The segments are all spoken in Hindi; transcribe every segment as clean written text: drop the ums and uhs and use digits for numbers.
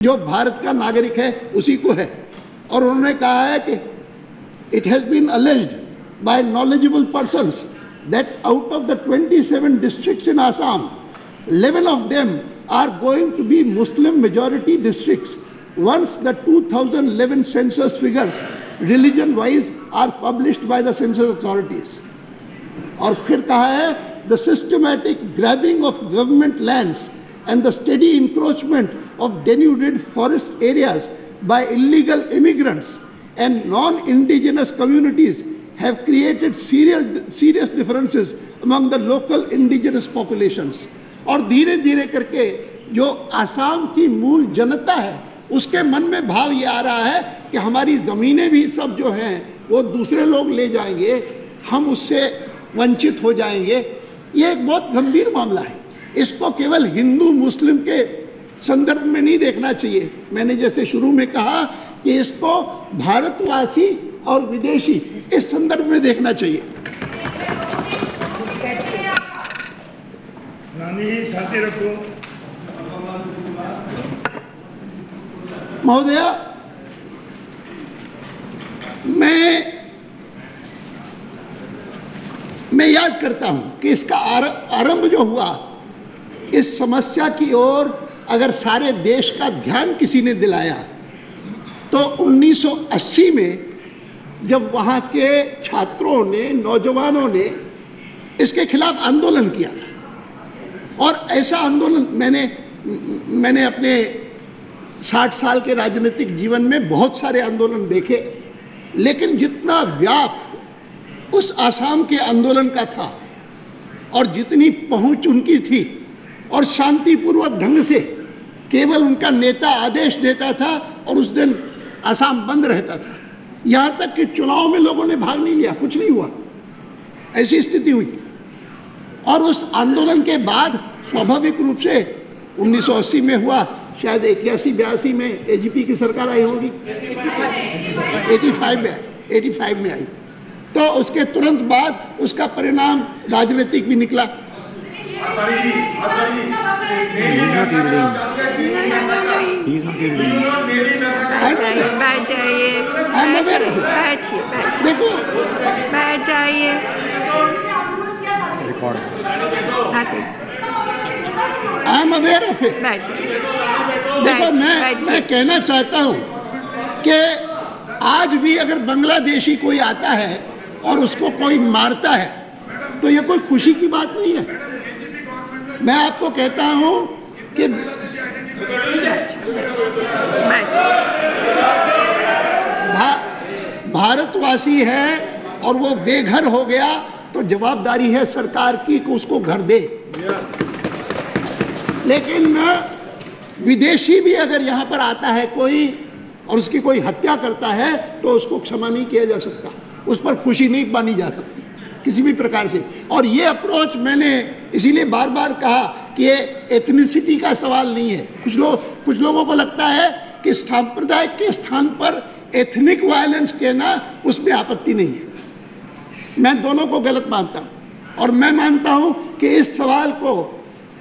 जो भारत का नागरिक है उसी को है। और उन्होंने कहा है कि it has been alleged by knowledgeable persons that out of the 27 districts in Assam, 11 of them are going to be Muslim majority districts once the 2011 census figures religion wise are published by the census authorities. और फिर कहा है the systematic grabbing of government lands and the steady encroachment of denuded forest areas by illegal immigrants and non-indigenous communities have created serious differences among the local indigenous populations. और धीरे धीरे करके जो आसाम की मूल जनता है उसके मन में भाव ये आ रहा है कि हमारी ज़मीनें भी सब जो हैं वो दूसरे लोग ले जाएंगे, हम उससे वंचित हो जाएंगे। ये एक बहुत गंभीर मामला है। इसको केवल हिंदू मुस्लिम के संदर्भ में नहीं देखना चाहिए। मैंने जैसे शुरू में कहा कि इसको भारतवासी और विदेशी इस संदर्भ में देखना चाहिए। शांति रखो महोदय, मैं याद करता हूं कि इसका आरंभ जो हुआ, इस समस्या की ओर अगर सारे देश का ध्यान किसी ने दिलाया तो 1980 में जब वहाँ के छात्रों ने, नौजवानों ने इसके खिलाफ आंदोलन किया था। और ऐसा आंदोलन मैंने अपने 60 साल के राजनीतिक जीवन में बहुत सारे आंदोलन देखे, लेकिन जितना व्याप उस आसाम के आंदोलन का था और जितनी पहुंच उनकी थी और शांतिपूर्वक ढंग से केवल उनका नेता आदेश देता था और उस दिन आसाम बंद रहता था। यहाँ तक कि चुनाव में लोगों ने भाग नहीं लिया, कुछ नहीं हुआ, ऐसी स्थिति हुई। और उस आंदोलन के बाद स्वाभाविक रूप से 1980 में हुआ, शायद 81-82 में एजीपी की सरकार आई होगी, 85 में आई। तो उसके तुरंत बाद उसका परिणाम राजनीतिक भी निकला। देखो बैठ जाइए। I am aware of it. देखो मैं कहना चाहता हूँ कि आज भी अगर बांग्लादेशी कोई आता है और उसको कोई मारता है तो ये कोई खुशी की बात नहीं है। मैं आपको कहता हूँ कि भारतवासी है और वो बेघर हो गया तो जवाबदारी है सरकार की कि उसको घर दे। लेकिन विदेशी भी अगर यहाँ पर आता है कोई और उसकी कोई हत्या करता है तो उसको क्षमा नहीं किया जा सकता, उस पर खुशी नहीं मानी जा सकती किसी भी प्रकार से। और ये अप्रोच मैंने इसीलिए बार बार कहा कि ये एथनिसिटी का सवाल नहीं है। कुछ लोगों को लगता है कि सांप्रदायिक के स्थान पर एथनिक वायलेंस कहना उसमें आपत्ति नहीं है। मैं दोनों को गलत मानता हूँ और मैं मानता हूँ कि इस सवाल को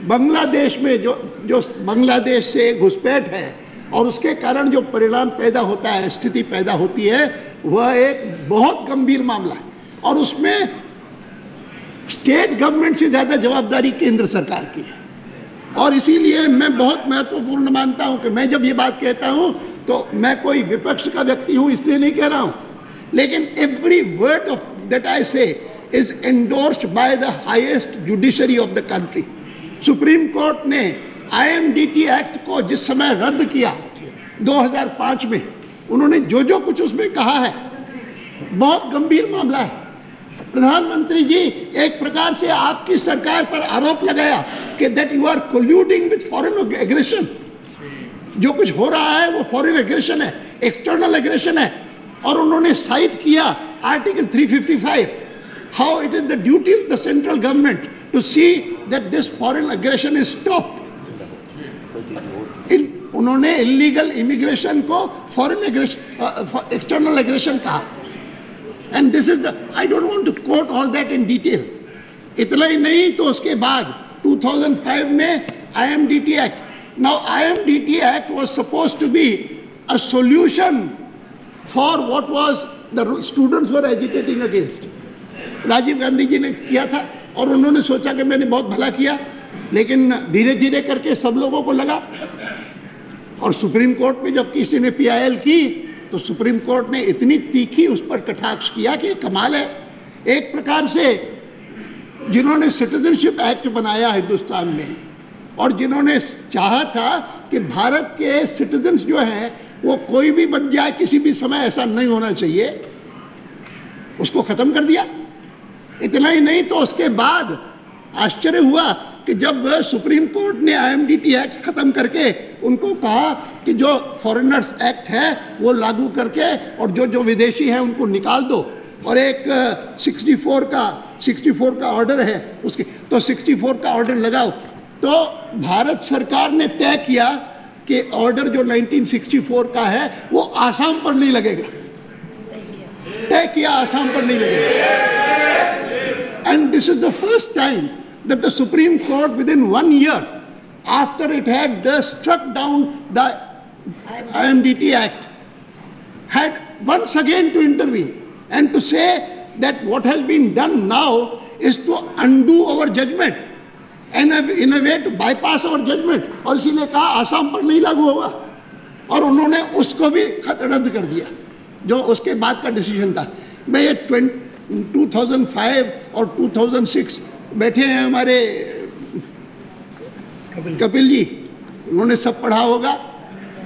बांग्लादेश में जो बांग्लादेश से घुसपैठ है और उसके कारण जो परिणाम पैदा होता है, स्थिति पैदा होती है, वह एक बहुत गंभीर मामला है और उसमें स्टेट गवर्नमेंट से ज़्यादा जवाबदारी केंद्र सरकार की है। और इसीलिए मैं बहुत महत्वपूर्ण मानता हूं कि मैं जब ये बात कहता हूं तो मैं कोई विपक्ष का व्यक्ति हूं इसलिए नहीं कह रहा हूं, लेकिन every word of that I say is endorsed by the highest judiciary of the country. Supreme court ने IMDT एक्ट को जिस समय रद्द किया 2005 में, उन्होंने जो कुछ उसमें कहा है बहुत गंभीर मामला है। प्रधानमंत्री जी एक प्रकार से आपकी सरकार पर आरोप लगाया कि that you are colluding with foreign aggression. जो कुछ हो रहा है वो फॉरेन एग्रेशन है, एक्सटर्नल एग्रेशन है। और उन्होंने साइट किया article 355, how it is the duty of the central government to see that this foreign aggression is stopped. उन्होंने इलीगल इमिग्रेशन को फॉरेन एग्रेशन, एक्सटर्नल एग्रेशन कहा। And this is the, I don't want to quote all that in detail. इतना ही नहीं तो उसके बाद 2005 में IMDT act Now IMDT Act was supposed to be a solution for what was the students were agitating against. Rajiv Gandhi ji ने किया था और उन्होंने सोचा कि मैंने बहुत भला किया, लेकिन धीरे धीरे करके सब लोगों को लगा। और सुप्रीम कोर्ट में जब किसी ने PIL की तो सुप्रीम कोर्ट ने इतनी तीखी उस पर कटाक्ष किया कि कमाल है। एक प्रकार से जिन्होंने सिटीजनशिप एक्ट बनाया हिंदुस्तान में और जिन्होंने चाहा था कि भारत के सिटीजन्स जो हैं वो कोई भी बन जाए, किसी भी समय ऐसा नहीं होना चाहिए, उसको खत्म कर दिया। इतना ही नहीं तो उसके बाद आश्चर्य हुआ कि जब सुप्रीम कोर्ट ने IMDT एक्ट खत्म करके उनको कहा कि जो फॉरेनर्स एक्ट है वो लागू करके और जो विदेशी हैं उनको निकाल दो, और एक 64 का ऑर्डर है उसके, तो 64 का ऑर्डर लगाओ। तो भारत सरकार ने तय किया कि ऑर्डर जो 1964 का है वो आसाम पर नहीं लगेगा, तय किया आसाम पर नहीं लगेगा। And this is the first time that the Supreme Court within 1 year after it had struck down the IMDT Act had once again to intervene and to say that what has been done now is to undo our judgment and in a way to bypass our judgment, और इसीलिए कहा आसाम पर नहीं लागू होगा, और उन्होंने उसको भी रद्द कर दिया जो उसके बाद का डिसीजन था। मैं ये 2005 और 2006 बैठे हैं हमारे कपिल जी, उन्होंने सब पढ़ा होगा,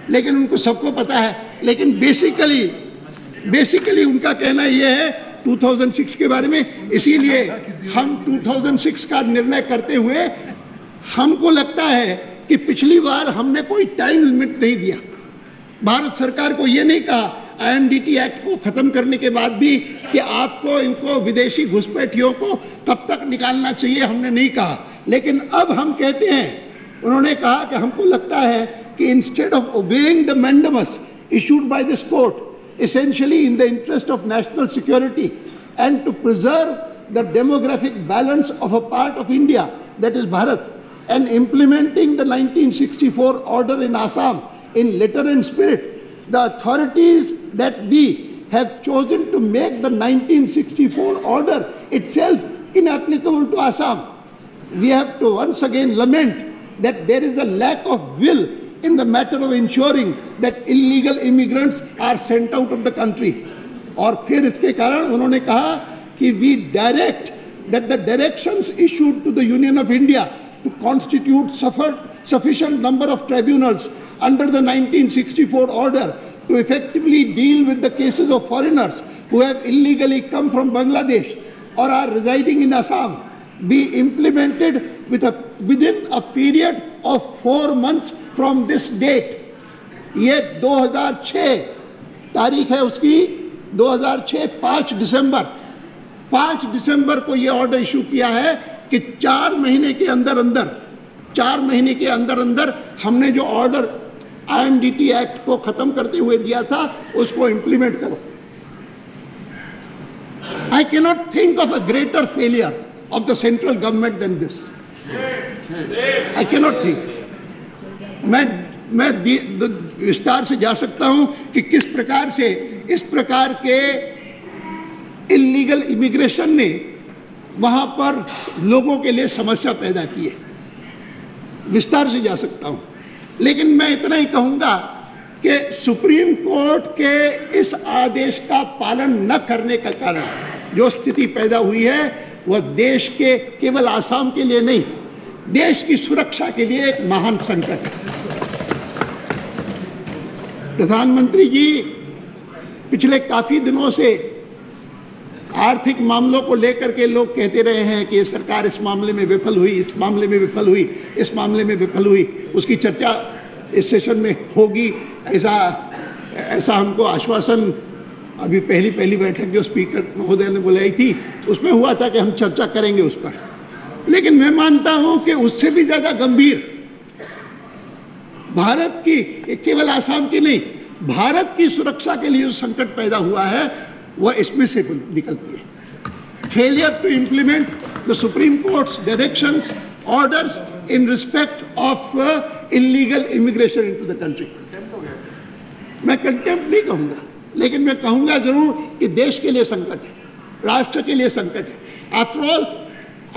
लेकिन उनको सबको पता है। लेकिन बेसिकली उनका कहना यह है 2006 के बारे में, इसीलिए हम 2006 का निर्णय करते हुए हमको लगता है कि पिछली बार हमने कोई टाइम लिमिट नहीं दिया। भारत सरकार को ये नहीं कहा IMDT एक्ट को खत्म करने के बाद भी कि आपको इनको विदेशी घुसपैठियों को तब तक निकालना चाहिए, हमने नहीं कहा। लेकिन अब हम कहते हैं, उन्होंने कहा कि हमको लगता है कि instead of obeying the mandamus issued by this court essentially in the interest of national security and to preserve the demographic balance of a part of India, that is Bharat, and implementing the 1964 order in Assam in letter and spirit, the authorities that we have chosen to make the 1964 order itself inapplicable to Assam. We have to once again lament that there is a lack of will in the matter of ensuring that illegal immigrants are sent out of the country. और फिर इसके कारण उन्होंने कहा कि we direct that the directions issued to the Union of India to constitute sufficient number of tribunals under the 1964 order to effectively deal with the cases of foreigners who have illegally come from Bangladesh or are residing in Assam be implemented within a period of 4 months from this date. ये 2006 तारीख है उसकी, 2006 5 दिसंबर को ये ऑर्डर इशू किया है कि 4 महीने के अंदर हमने जो ऑर्डर IMDT एक्ट को खत्म करते हुए दिया था उसको इंप्लीमेंट करो। I cannot think of a greater failure of the central government than this. I cannot think. मैं विस्तार से जा सकता हूं कि किस प्रकार से इस प्रकार के इलीगल इमिग्रेशन ने वहां पर लोगों के लिए समस्या पैदा की है, विस्तार से जा सकता हूं। लेकिन मैं इतना ही कहूंगा कि सुप्रीम कोर्ट के इस आदेश का पालन न करने का कारण जो स्थिति पैदा हुई है वह देश के केवल आसाम के लिए नहीं, देश की सुरक्षा के लिए एक महान संकट है। प्रधानमंत्री जी पिछले काफी दिनों से आर्थिक मामलों को लेकर के लोग कहते रहे हैं कि सरकार इस मामले में विफल हुई, इस मामले में विफल हुई, इस मामले में विफल हुई, उसकी चर्चा इस सेशन में होगी, ऐसा हमको आश्वासन अभी पहली बैठक जो स्पीकर महोदय ने बुलाई थी उसमें हुआ था कि हम चर्चा करेंगे उस पर। लेकिन मैं मानता हूं कि उससे भी ज्यादा गंभीर भारत की, केवल आसाम की नहीं, भारत की सुरक्षा के लिए जो संकट पैदा हुआ है वह इसमें से निकलती है। Failure to implement the Supreme Court's directions, orders in respect of illegal immigration into the country. मैं कंटेम्प्ट नहीं कहूँगा, लेकिन मैं कहूँगा जरूर कि देश के लिए संकट है, राष्ट्र के लिए संकट है। आफ्टर ऑल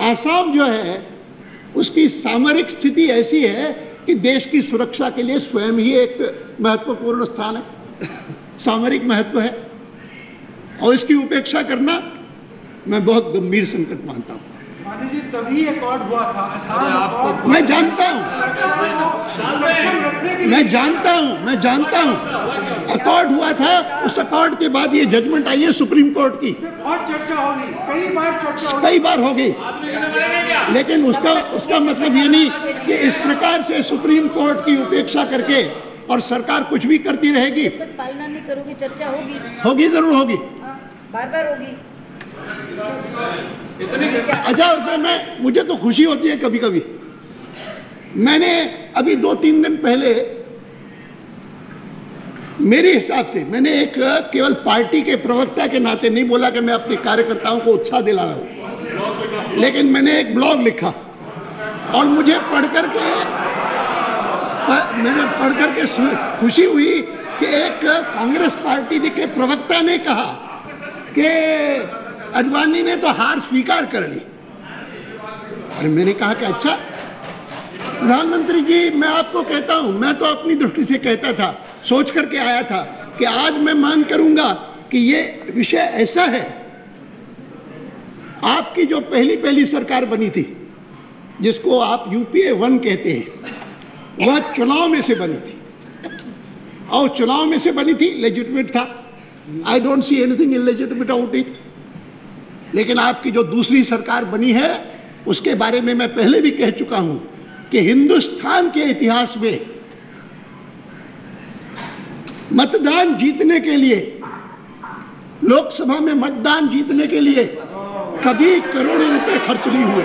आसाम जो है उसकी सामरिक स्थिति ऐसी है कि देश की सुरक्षा के लिए स्वयं ही एक महत्वपूर्ण स्थान है, सामरिक महत्व है, और इसकी उपेक्षा करना मैं बहुत गंभीर संकट मानता हूँ। गांधी जी तभी अकॉर्ड हुआ था, असम मैं जानता हूँ, मैं जानता हूँ अकॉर्ड हुआ था। उस अकॉर्ड के बाद ये जजमेंट आई है सुप्रीम कोर्ट की, बहुत चर्चा होगी, कई बार होगी, लेकिन उसका मतलब ये नहीं कि इस प्रकार से सुप्रीम कोर्ट की उपेक्षा करके और सरकार कुछ भी करती रहेगी। जब तक पालना नहीं करोगे चर्चा होगी, जरूर होगी, बार बार होगी। अच्छा, और मुझे तो खुशी होती है कभी कभी। मैंने अभी 2-3 दिन पहले, मेरे हिसाब से मैंने एक केवल पार्टी के प्रवक्ता के नाते नहीं बोला कि मैं अपने कार्यकर्ताओं को उत्साह दिला रहा हूं, लेकिन मैंने एक ब्लॉग लिखा और मुझे पढ़ करके खुशी हुई कि एक कांग्रेस पार्टी के प्रवक्ता ने कहा कि अडवाणी ने तो हार स्वीकार कर ली। और मैंने कहा कि अच्छा प्रधानमंत्री जी, मैं आपको कहता हूं, मैं तो अपनी दृष्टि से कहता था, सोच करके आया था कि आज मैं मान करूंगा कि ये विषय ऐसा है। आपकी जो पहली सरकार बनी थी, जिसको आप यूपीए 1 कहते हैं, वह चुनाव में से बनी थी, और चुनाव में से बनी थी, लेजिटिमेट था। I don't see anything illegitimate out it. लेकिन आपकी जो दूसरी सरकार बनी है, उसके बारे में मैं पहले भी कह चुका हूं कि हिंदुस्तान के इतिहास में मतदान जीतने के लिए, लोकसभा में मतदान जीतने के लिए कभी करोड़ों रुपए खर्च नहीं हुए।